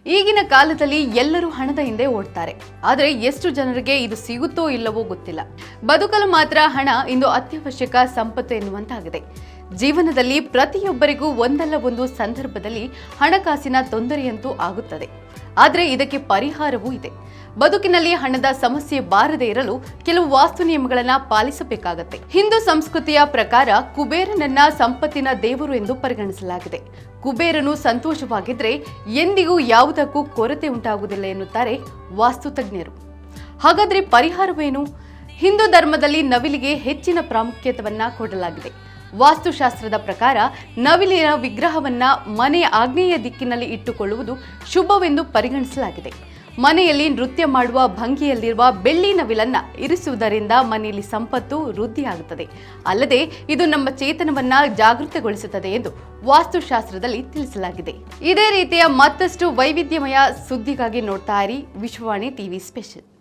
ಈಗಿನ ಕಾಲದಲ್ಲಿ ಎಲ್ಲರೂ ಹಣದ ಹಿಂದೆ ಓಡ್ತಾರೆ. ಆದರೆ ಎಷ್ಟು ಜನರಿಗೆ ಇದು ಸಿಗುತ್ತೋ ಇಲ್ಲವೋ ಗೊತ್ತಿಲ್ಲ. ಬದುಕಲು ಮಾತ್ರ ಹಣ ಇಂದು ಅತ್ಯವಶ್ಯಕ ಸಂಪತ್ತು ಎನ್ನುವಂತಾಗಿದೆ. ಜೀವನದಲ್ಲಿ ಪ್ರತಿಯೊಬ್ಬರಿಗೂ ಒಂದಲ್ಲ ಒಂದು ಸಂದರ್ಭದಲ್ಲಿ ಹಣಕಾಸಿನ ತೊಂದರೆಯಂತೂ ಆಗುತ್ತದೆ. ಆದರೆ ಇದಕ್ಕೆ ಪರಿಹಾರವೂ ಇದೆ. ಬದುಕಿನಲ್ಲಿ ಹಣದ ಸಮಸ್ಯೆ ಬಾರದೇ ಇರಲು ಕೆಲವು ವಾಸ್ತು ನಿಯಮಗಳನ್ನು ಪಾಲಿಸಬೇಕಾಗತ್ತೆ. ಹಿಂದೂ ಸಂಸ್ಕೃತಿಯ ಪ್ರಕಾರ ಕುಬೇರನನ್ನ ಸಂಪತ್ತಿನ ದೇವರು ಎಂದು ಪರಿಗಣಿಸಲಾಗಿದೆ. ಕುಬೇರನು ಸಂತೋಷವಾಗಿದ್ರೆ ಎಂದಿಗೂ ಯಾವುದಕ್ಕೂ ಕೊರತೆ ಉಂಟಾಗುವುದಿಲ್ಲ ಎನ್ನುತ್ತಾರೆ ವಾಸ್ತು ತಜ್ಞರು. ಹಾಗಾದ್ರೆ ಪರಿಹಾರವೇನು? ಹಿಂದೂ ಧರ್ಮದಲ್ಲಿ ನವಿಲಿಗೆ ಹೆಚ್ಚಿನ ಪ್ರಾಮುಖ್ಯತೆಯನ್ನ ಕೊಡಲಾಗಿದೆ. ವಾಸ್ತುಶಾಸ್ತ್ರದ ಪ್ರಕಾರ ನವಿಲಿನ ವಿಗ್ರಹವನ್ನ ಮನೆಯ ಆಗ್ನೇಯ ದಿಕ್ಕಿನಲ್ಲಿ ಇಟ್ಟುಕೊಳ್ಳುವುದು ಶುಭವೆಂದು ಪರಿಗಣಿಸಲಾಗಿದೆ. ಮನೆಯಲ್ಲಿ ನೃತ್ಯ ಮಾಡುವ ಭಂಗಿಯಲ್ಲಿರುವ ಬೆಳ್ಳಿ ನವಿಲನ್ನ ಇರಿಸುವುದರಿಂದ ಮನೆಯಲ್ಲಿ ಸಂಪತ್ತು ವೃದ್ಧಿಯಾಗುತ್ತದೆ. ಅಲ್ಲದೆ ಇದು ನಮ್ಮ ಚೇತನವನ್ನ ಜಾಗೃತಗೊಳಿಸುತ್ತದೆ ಎಂದು ವಾಸ್ತುಶಾಸ್ತ್ರದಲ್ಲಿ ತಿಳಿಸಲಾಗಿದೆ. ಇದೇ ರೀತಿಯ ಮತ್ತಷ್ಟು ವೈವಿಧ್ಯಮಯ ಸುದ್ದಿಗಾಗಿ ನೋಡ್ತಾ ಇರಿ ವಿಶ್ವವಾಣಿ ಟಿವಿ ಸ್ಪೆಷಲ್.